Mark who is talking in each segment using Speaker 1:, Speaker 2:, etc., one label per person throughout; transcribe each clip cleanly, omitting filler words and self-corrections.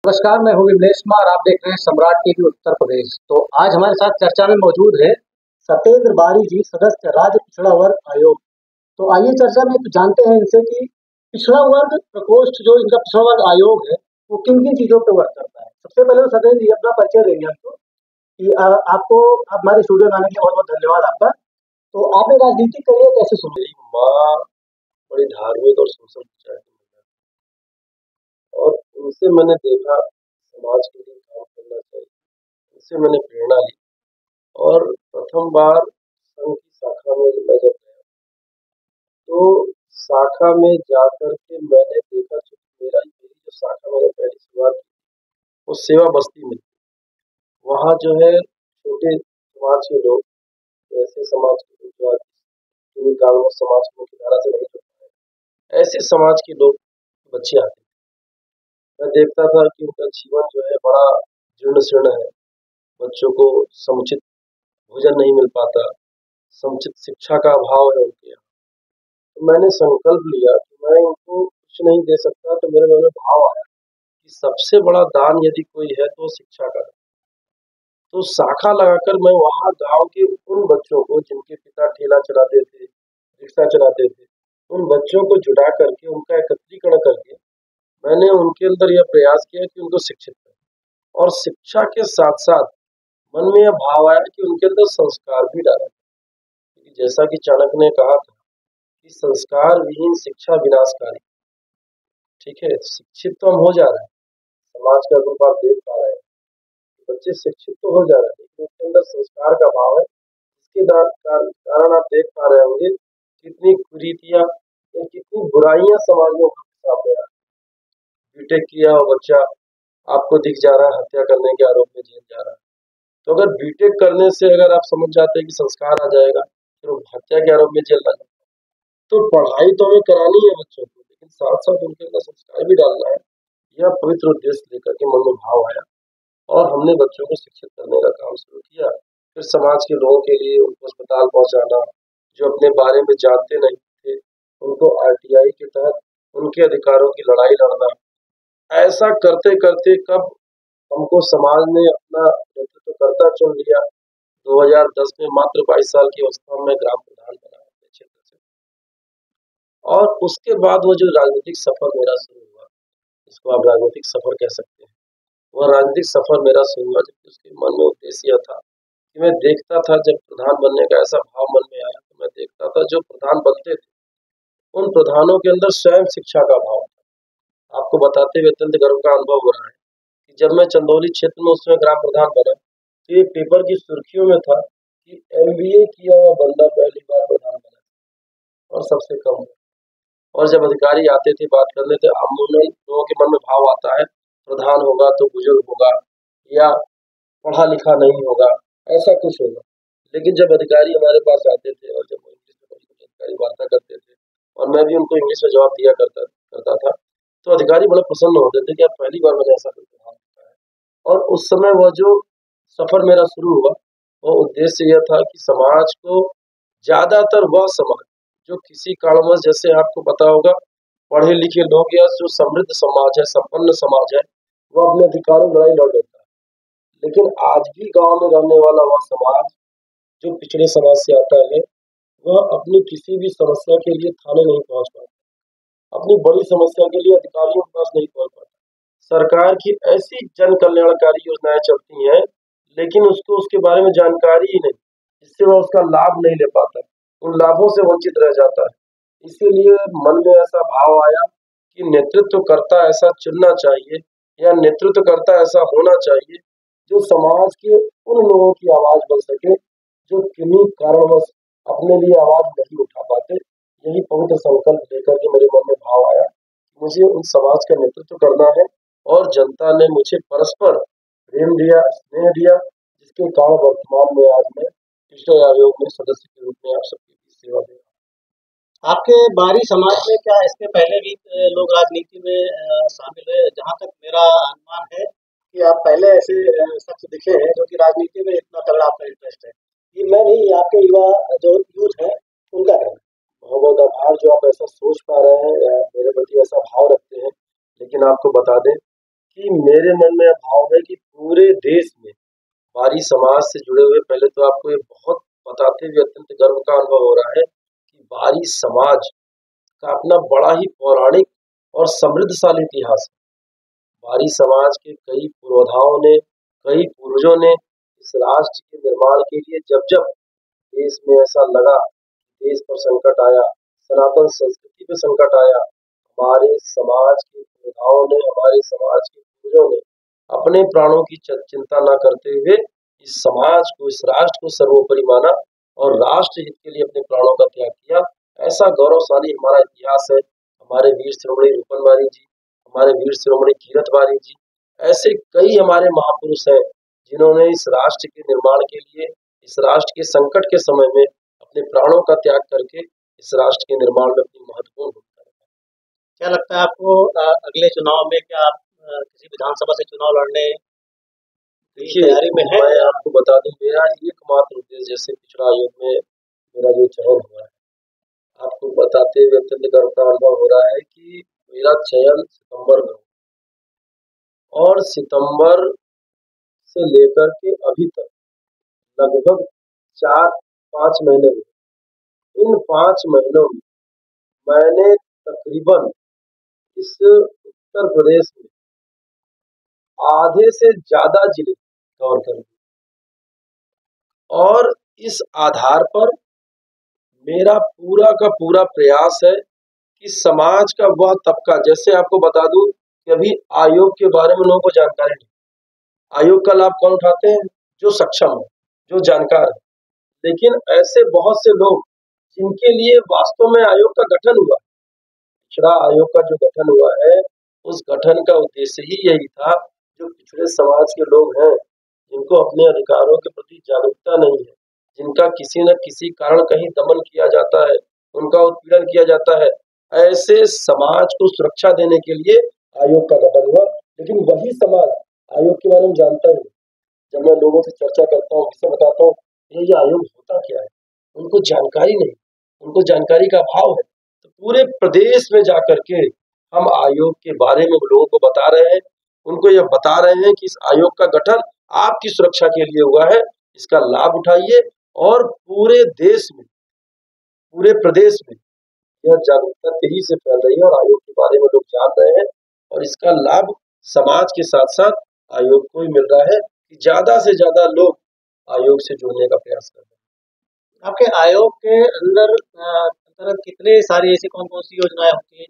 Speaker 1: नमस्कार, मैं हूँ विमलेश कुमार। आप देख रहे हैं सम्राट टीवी उत्तर प्रदेश। तो आज हमारे साथ चर्चा में मौजूद है सत्येंद्र बारी जी, सदस्य राज्य पिछड़ा वर्ग आयोग। तो आइए चर्चा में जानते हैं इनसे कि पिछड़ा वर्ग प्रकोष्ठ जो इनका पिछड़ा वर्ग आयोग है वो किन किन चीजों पर वर्क करता है। सबसे पहले तो सत्येंद्र जी अपना परिचय देंगे हमको कि आपको आप हमारे स्टूडियो में आने के लिए बहुत बहुत धन्यवाद आपका। तो आपने राजनीतिक करियर कैसे शुरू
Speaker 2: मेरी माँ बड़ी धार्मिक और सोशल विचार की महिला थी और उनसे मैंने देखा समाज के लिए काम करना चाहिए। उनसे मैंने प्रेरणा ली और प्रथम बार संघ की शाखा में मैं जब गया तो शाखा में जाकर के मैंने देखा कि मेरी जो शाखा मैंने पहली शुरुआत की वो सेवा बस्ती में थी। वहाँ जो है छोटे समाज के लोग, ऐसे समाज के लोग जो आज किन्हीं कारणों समाज की मुख्यधारा से नहीं जुड़ पाए, ऐसे समाज के लोग बच्चे आते थे। मैं देखता था कि उनका जीवन जो है बड़ा जीर्ण शीर्ण है। बच्चों को समुचित भोजन नहीं मिल पाता, समुचित शिक्षा का अभाव है उनके यहाँ। तो मैंने संकल्प लिया कि मैं इनको कुछ नहीं दे सकता, तो मेरे मन में भाव आया कि सबसे बड़ा दान यदि कोई है तो शिक्षा का है। तो शाखा लगाकर मैं वहाँ गांव के उन बच्चों को जिनके पिता ठेला चलाते थे, रिक्शा चलाते थे, उन बच्चों को जुटा करके उनका एकत्रीकरण करके मैंने उनके अंदर यह प्रयास किया कि उनको शिक्षित करें और शिक्षा के साथ साथ मन में यह भाव आया कि उनके अंदर संस्कार भी डाला जाए। क्योंकि जैसा कि चाणक्य ने कहा था कि संस्कार विहीन शिक्षा विनाशकारी। ठीक है, शिक्षित तो हम हो जा रहे हैं, समाज का रूप आप देख पा रहे हैं, बच्चे शिक्षित तो हो जा रहे हैं लेकिन उनके अंदर संस्कार का भाव है। इसके कारण आप देख पा रहे होंगे कितनी कुरीतियां या कितनी बुराइयां समाज में सामने आ रही। बीटेक किया और बच्चा आपको दिख जा रहा है हत्या करने के आरोप में जेल जा रहा है। तो अगर बीटेक करने से अगर आप समझ जाते हैं कि संस्कार आ जाएगा, फिर वो हत्या के आरोप में जेल ना जाए। तो पढ़ाई तो हमें करानी है बच्चों को, लेकिन साथ साथ उनके अंदर संस्कार भी डालना है। यह पवित्र उद्देश्य लेकर के मन में भाव आया और हमने बच्चों को शिक्षित करने का काम शुरू किया। फिर समाज के लोगों के लिए उनको अस्पताल पहुंचाना, जो अपने बारे में जानते नहीं थे उनको आरटीआई के तहत उनके अधिकारों की लड़ाई लड़ना। ऐसा करते करते कब हमको समाज ने अपना नेतृत्व करता चुन लिया। 2010 में मात्र 22 साल की अवस्था में ग्राम प्रधान बना अपने क्षेत्र से। और उसके बाद वो जो राजनीतिक सफर मेरा शुरू हुआ, इसको आप राजनीतिक सफर कह सकते हैं, वह राजनीतिक सफर मेरा शुरू हुआ जबकि उसके मन में उद्देश्य यह था कि मैं देखता था, जब प्रधान बनने का ऐसा भाव मन में आया तो मैं देखता था जो प्रधान बनते थे उन प्रधानों के अंदर स्वयं शिक्षा का भाव था। आपको बताते हुए अत्यंत गर्व का अनुभव हो रहा है कि जब मैं चंदौली क्षेत्र में उसमें ग्राम प्रधान बना तो ये पेपर की सुर्खियों में था कि एमबीए किया हुआ बंदा पहली बार प्रधान बना और सबसे कम। और जब अधिकारी आते थे बात करने, तो अमूमन लोगों के मन में भाव आता है प्रधान होगा तो बुजुर्ग होगा या पढ़ा लिखा नहीं होगा, ऐसा कुछ होगा। लेकिन जब अधिकारी हमारे पास आते थे और जब वो इंग्लिश में कभी कभी अधिकारी वार्ता करते थे और मैं भी उनको इंग्लिश में जवाब दिया करता करता था, तो अधिकारी बड़े प्रसन्न होते थे कि अब पहली बार मैंने ऐसा कोई प्रधान देखा है। और उस समय वह जो सफर मेरा शुरू हुआ, वो उद्देश्य यह था कि समाज को, ज्यादातर वह समाज जो किसी कारणवश, जैसे आपको पता होगा, पढ़े लिखे लोग या जो समृद्ध समाज है, संपन्न समाज है, वह अपने अधिकारों की लड़ाई लड़ लेता है। लेकिन आज भी गांव में रहने वाला वह समाज जो पिछड़े समाज से आता है, वह अपनी किसी भी समस्या के लिए थाने नहीं पहुंच पाता, अपनी बड़ी समस्या के लिए अधिकारियों के पास नहीं पहुंच पाता। सरकार की ऐसी जन कल्याणकारी योजनाएं चलती हैं लेकिन उसको उसके बारे में जानकारी ही नहीं, जिससे वह उसका लाभ नहीं ले पाता, उन लाभों से वंचित रह जाता है। इसीलिए मन में ऐसा भाव आया कि नेतृत्वकर्ता ऐसा चुनना चाहिए या नेतृत्वकर्ता ऐसा होना चाहिए जो समाज के उन लोगों की आवाज बन सके जो किन्हीं कारणवश अपने लिए आवाज नहीं उठा पाते। यही पवित्र संकल्प लेकर के मेरे मन में भाव आया, मुझे उन समाज का नेतृत्व करना है और जनता ने मुझे परस्पर प्रेम दिया, स्नेह दिया, जिसके कारण वर्तमान में आज मैं पिछड़े आयोग में सदस्य के रूप में आप सबकी सेवा दे रहा हूँ।
Speaker 1: आपके बारी समाज में क्या इसके पहले भी लोग राजनीति में शामिल है? जहाँ तक मेरा अनुमान है कि आप पहले ऐसे शख्स दिखे हैं जो कि राजनीति में इतना तगड़ा आपका इंटरेस्ट है। ये मैं नहीं, आपके युवा जो यूथ है उनका कहना है।
Speaker 2: बहुत बहुत आभार जो आप ऐसा सोच पा रहे हैं या मेरे प्रति ऐसा भाव रखते हैं। लेकिन आपको बता दें कि मेरे मन में भाव है कि पूरे देश में बारी समाज से जुड़े हुए, पहले तो आपको ये बहुत बताते हुए अत्यंत गर्व का अनुभव हो रहा है कि बारी समाज का अपना बड़ा ही पौराणिक और समृद्धशाली इतिहास है। बारी समाज के कई पुरोधाओं ने, कई पूर्वजों ने इस राष्ट्र के निर्माण के लिए जब जब देश में ऐसा लगा, देश पर संकट आया, सनातन संस्कृति पे संकट आया, हमारे समाज के पुरोधाओं ने, हमारे समाज के पूर्वजों ने अपने प्राणों की चिंता न करते हुए इस समाज को, इस राष्ट्र को सर्वोपरि माना और राष्ट्र हित के लिए अपने प्राणों का त्याग किया। ऐसा गौरवशाली हमारा इतिहास है। हमारे वीर शिरोमणि रूपनवारी जी, हमारे वीर शिरोमणि कीरतवारी जी, ऐसे कई हमारे महापुरुष हैं जिन्होंने इस राष्ट्र के निर्माण के लिए, इस राष्ट्र के संकट के समय में अपने प्राणों का त्याग करके इस राष्ट्र के निर्माण में अपनी महत्वपूर्ण भूमिका निभाई।
Speaker 1: क्या लगता है आपको अगले चुनाव में क्या आप किसी विधानसभा से चुनाव लड़ने की
Speaker 2: देखिए,
Speaker 1: तैयारी में है?
Speaker 2: मैं आपको बता दूं, मेरा एकमात्र उद्देश्य, जैसे पिछड़ा आयोग में मेरा जो चयन हुआ है, आपको बताते हुए अत्यंत गर्व का अनुभव हो रहा है कि मेरा चयन सितंबर में, और सितंबर से लेकर के अभी तक लगभग 4-5 महीने हुए। इन 5 महीनों में मैंने तकरीबन इस उत्तर प्रदेश में आधे से ज्यादा जिले कवर कर दिए, और इस आधार पर मेरा पूरा का पूरा प्रयास है कि समाज का वह तबका, जैसे आपको बता दूं कि अभी आयोग के बारे में लोगों को जानकारी नहीं। आयोग का लाभ कौन उठाते हैं? जो सक्षम है, जो जानकार है। लेकिन ऐसे बहुत से लोग जिनके लिए वास्तव में आयोग का गठन हुआ, पिछड़ा आयोग का जो गठन हुआ है, उस गठन का उद्देश्य ही यही था, जो पिछड़े समाज के लोग हैं, जिनको अपने अधिकारों के प्रति जागरूकता नहीं है, जिनका किसी न किसी कारण कहीं दमन किया जाता है, उनका उत्पीड़न किया जाता है, ऐसे समाज को सुरक्षा देने के लिए आयोग का गठन हुआ। लेकिन वही समाज आयोग के बारे में जानता ही, जब मैं लोगों से चर्चा करता हूँ, किससे बताता हूँ ये आयोग होता क्या है, उनको जानकारी नहीं, उनको जानकारी का अभाव है। तो पूरे प्रदेश में जाकर के हम आयोग के बारे में लोगों को बता रहे हैं, उनको यह बता रहे हैं कि इस आयोग का गठन आपकी सुरक्षा के लिए हुआ है, इसका लाभ उठाइए। और पूरे देश में, पूरे प्रदेश में यह जागरूकता तेजी से फैल रही है और आयोग के बारे में लोग जान रहे हैं, और इसका लाभ समाज के साथ साथ आयोग को ही मिल रहा है कि ज्यादा से ज्यादा लोग आयोग से जुड़ने का प्रयास कर रहे हैं।
Speaker 1: आपके आयोग के अंदर अंतर्गत कितने सारी ऐसी कौन कौन सी योजनाएं होती हैं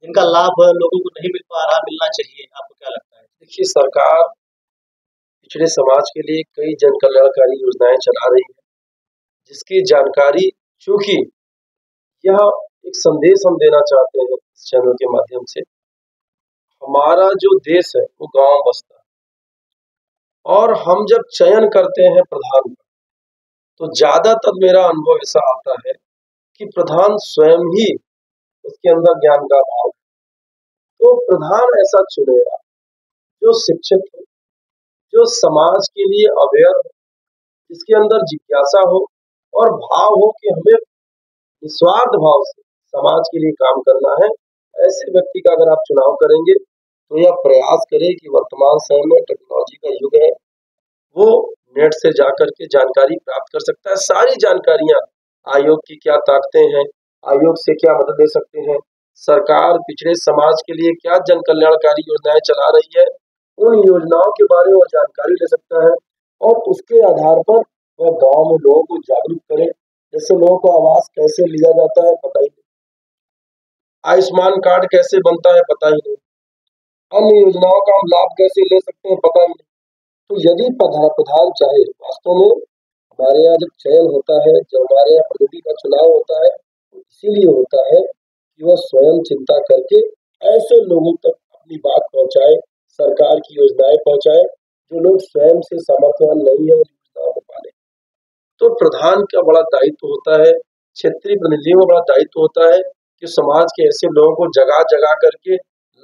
Speaker 1: जिनका लाभ लोगों को नहीं मिल पा रहा, मिलना चाहिए, आपको क्या लगता है?
Speaker 2: देखिए, सरकार पिछड़े समाज के लिए कई जन कल्याणकारी योजनाएं चला रही है, जिसकी जानकारी, चूंकि यह एक संदेश हम देना चाहते हैं इस चैनल के माध्यम से, हमारा जो देश है वो गांव बसता है, और हम जब चयन करते हैं प्रधान का, तो ज्यादातर मेरा अनुभव ऐसा आता है कि प्रधान स्वयं ही, उसके अंदर ज्ञान का अभाव है। तो प्रधान ऐसा चुनेगा जो शिक्षित हो, जो समाज के लिए अवेयर हो, जिसके अंदर जिज्ञासा हो और भाव हो कि हमें निस्वार्थ भाव से समाज के लिए काम करना है। ऐसे व्यक्ति का अगर आप चुनाव करेंगे तो यह प्रयास करें कि वर्तमान समय में टेक्नोलॉजी का युग है, वो नेट से जाकर के जानकारी प्राप्त कर सकता है। सारी जानकारियां, आयोग की क्या ताकतें हैं, आयोग से क्या मदद ले सकते हैं, सरकार पिछड़े समाज के लिए क्या जन कल्याणकारी योजनाएं चला रही है, उन योजनाओं के बारे में जानकारी ले सकता है, और उसके आधार पर वह गांव में लोगों को जागरूक करे। जैसे लोगों को आवास कैसे लिया जाता है पता ही नहीं, आयुष्मान कार्ड कैसे बनता है पता ही नहीं, अन्य योजनाओं का हम लाभ कैसे ले सकते हैं पता ही नहीं। तो यदि प्रधान चाहे, वास्तव में हमारे यहाँ जब चयन होता है, जब हमारे यहाँ प्रतिनिधि का चुनाव होता है, तो इसीलिए होता है कि वह स्वयं चिंता करके ऐसे लोगों तक अपनी बात पहुंचाए, सरकार की योजनाएं पहुंचाए, जो लोग स्वयं से सामर्थ्यवान नहीं है उन योजनाओं को पाने। तो प्रधान का बड़ा दायित्व होता है, क्षेत्रीय प्रतिनिधियों का बड़ा दायित्व होता है कि समाज के ऐसे लोगों को जगा जगा करके,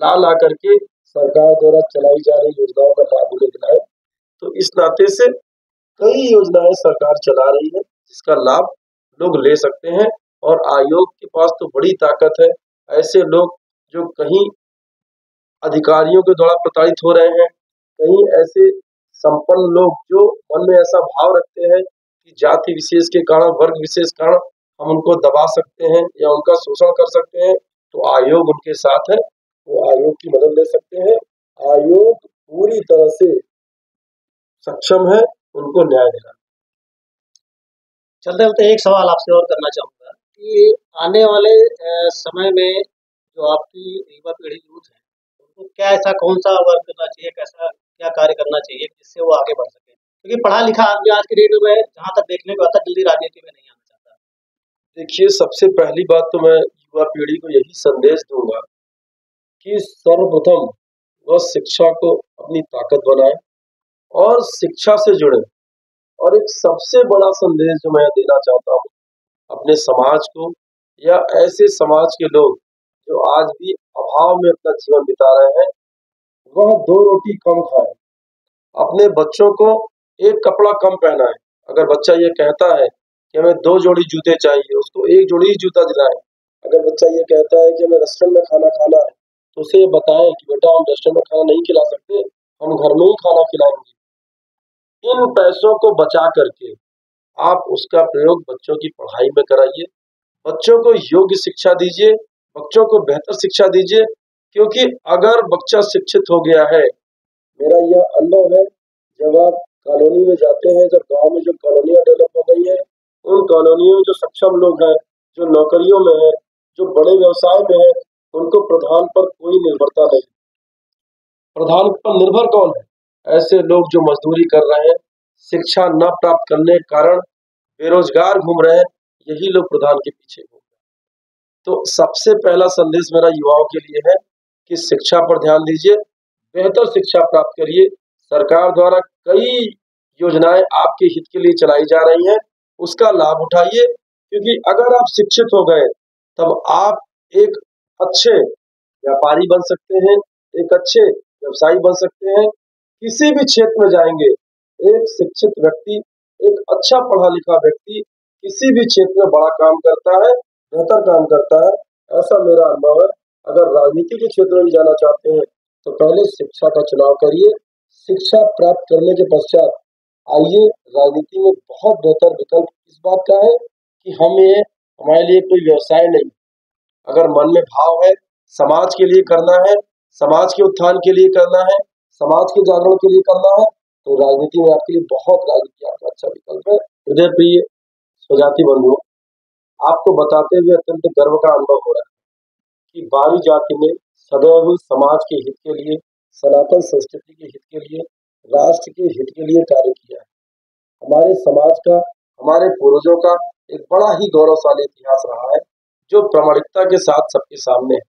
Speaker 2: ला करके सरकार द्वारा चलाई जा रही योजनाओं का लाभ उन्हें दिलाए। तो इस नाते से कई योजनाएं सरकार चला रही है जिसका लाभ लोग ले सकते हैं, और आयोग के पास तो बड़ी ताकत है। ऐसे लोग जो कहीं अधिकारियों के द्वारा प्रताड़ित हो रहे हैं, कहीं ऐसे संपन्न लोग जो मन में ऐसा भाव रखते हैं कि जाति विशेष के कारण, वर्ग विशेष कारण हम उनको दबा सकते हैं या उनका शोषण कर सकते हैं, तो आयोग उनके साथ है, वो आयोग की मदद ले सकते हैं। आयोग पूरी तरह से सक्षम है उनको न्याय देना।
Speaker 1: चलते चलते एक सवाल आपसे और करना चाहूँगा कि आने वाले समय में जो आपकी युवा पीढ़ी यूथ है, उनको क्या ऐसा कौन सा वर्क करना चाहिए, कैसा क्या कार्य करना चाहिए जिससे वो आगे बढ़ सके? क्योंकि पढ़ा लिखा आदमी आज की डेट में जहाँ तक देखने को आता है जल्दी राजनीति में नहीं आना चाहता।
Speaker 2: देखिए, सबसे पहली बात तो मैं युवा पीढ़ी को यही संदेश दूंगा कि सर्वप्रथम वह शिक्षा को अपनी ताकत बनाए और शिक्षा से जुड़े। और एक सबसे बड़ा संदेश जो मैं देना चाहता हूँ अपने समाज को या ऐसे समाज के लोग जो आज भी अभाव में अपना जीवन बिता रहे हैं, वह 2 रोटी कम खाए, अपने बच्चों को एक कपड़ा कम पहनाए। अगर बच्चा ये कहता है कि हमें 2 जोड़ी जूते चाहिए, उसको 1 जोड़ी ही जूता दिलाएं। अगर बच्चा ये कहता है कि हमें रेस्टोरेंट में खाना खाना है, तो उसे ये बताएं कि बेटा हम रेस्टोरेंट में खाना नहीं खिला सकते, हम घर में ही खाना खिलाएंगे। इन पैसों को बचा करके आप उसका प्रयोग बच्चों की पढ़ाई में कराइए, बच्चों को योग्य शिक्षा दीजिए, बच्चों को बेहतर शिक्षा दीजिए। क्योंकि अगर बच्चा शिक्षित हो गया है, मेरा यह अनुभव है, जब आप कॉलोनी में जाते हैं, जब गांव में जो कॉलोनियां डेवलप हो गई हैं, उन कॉलोनियों में जो सक्षम लोग हैं, जो नौकरियों में हैं, जो बड़े व्यवसाय में हैं, उनको प्रधान पर कोई निर्भरता नहीं। प्रधान पर निर्भर कौन है? ऐसे लोग जो मजदूरी कर रहे हैं, शिक्षा न प्राप्त करने के कारण बेरोजगार घूम रहे हैं, यही लोग प्रधान के पीछे घूम रहे हैं। तो सबसे पहला संदेश मेरा युवाओं के लिए है कि शिक्षा पर ध्यान दीजिए, बेहतर शिक्षा प्राप्त करिए। सरकार द्वारा कई योजनाएं आपके हित के लिए चलाई जा रही हैं, उसका लाभ उठाइए। क्योंकि अगर आप शिक्षित हो गए, तब आप एक अच्छे व्यापारी बन सकते हैं, एक अच्छे व्यवसायी बन सकते हैं। किसी भी क्षेत्र में जाएंगे, एक शिक्षित व्यक्ति, एक अच्छा पढ़ा लिखा व्यक्ति किसी भी क्षेत्र में बड़ा काम करता है, बेहतर काम करता है, ऐसा मेरा अनुभव है। अगर राजनीति के क्षेत्र में भी जाना चाहते हैं, तो पहले शिक्षा का चुनाव करिए। शिक्षा प्राप्त करने के पश्चात आइए। राजनीति में बहुत बेहतर विकल्प इस बात का है कि हमारे लिए कोई व्यवसाय नहीं। अगर मन में भाव है समाज के लिए करना है, समाज के उत्थान के लिए करना है, समाज के जागरण के लिए करना है, तो राजनीति में आपके लिए बहुत राजनीति आपका अच्छा विकल्प है। हृदय प्रिय स्वजाति बंधुओं, आपको बताते हुए अत्यंत गर्व का अनुभव हो रहा है कि बारी जाति ने सदैव समाज के हित के लिए, सनातन संस्कृति के हित के लिए, राष्ट्र के हित के लिए कार्य किया है। हमारे समाज का, हमारे पूर्वजों का एक बड़ा ही गौरवशाली इतिहास रहा है, जो प्रामाणिकता के साथ सबके सामने है।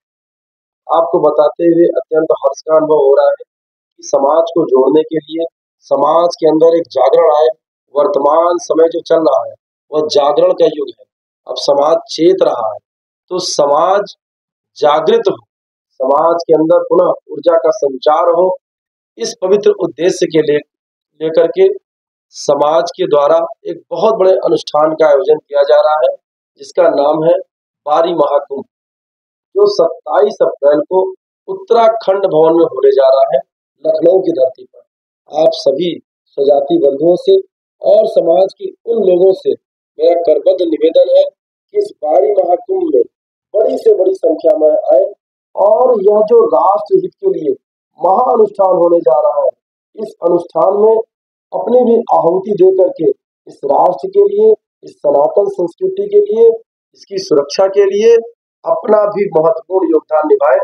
Speaker 2: आपको बताते हुए अत्यंत हर्ष का अनुभव हो रहा है कि समाज को जोड़ने के लिए समाज के अंदर एक जागरण आए। वर्तमान समय जो चल रहा है वह जागरण का युग है। अब समाज चेत रहा है, तो समाज जागृत हो, समाज के अंदर पुनः ऊर्जा का संचार हो। इस पवित्र उद्देश्य के लिए लेकर के समाज के द्वारा एक बहुत बड़े अनुष्ठान का आयोजन किया जा रहा है, जिसका नाम है बारी महाकुंभ, जो 27 अप्रैल को उत्तराखंड भवन में होने जा रहा है, लखनऊ की धरती पर। आप सभी स्वजाति बंधुओं से और समाज के उन लोगों से मेरा करबद्ध निवेदन है कि इस बारी महाकुंभ में बड़ी से बड़ी संख्या में आए और यह जो राष्ट्र हित के लिए महाअनुष्ठान होने जा रहा है, इस अनुष्ठान में अपनी भी आहुति दे करके इस राष्ट्र के लिए, इस सनातन संस्कृति के लिए, इसकी सुरक्षा के लिए अपना भी महत्वपूर्ण योगदान निभाए।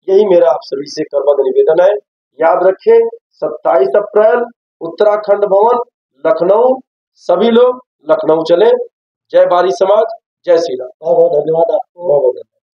Speaker 2: यही मेरा आप सभी से करबद्ध निवेदन है। याद रखें, 27 अप्रैल उत्तराखंड भवन, लखनऊ। सभी लोग लखनऊ चले। जय बारी समाज, जय श्री राम।
Speaker 1: बहुत बहुत धन्यवाद आपको।
Speaker 2: बहुत बहुत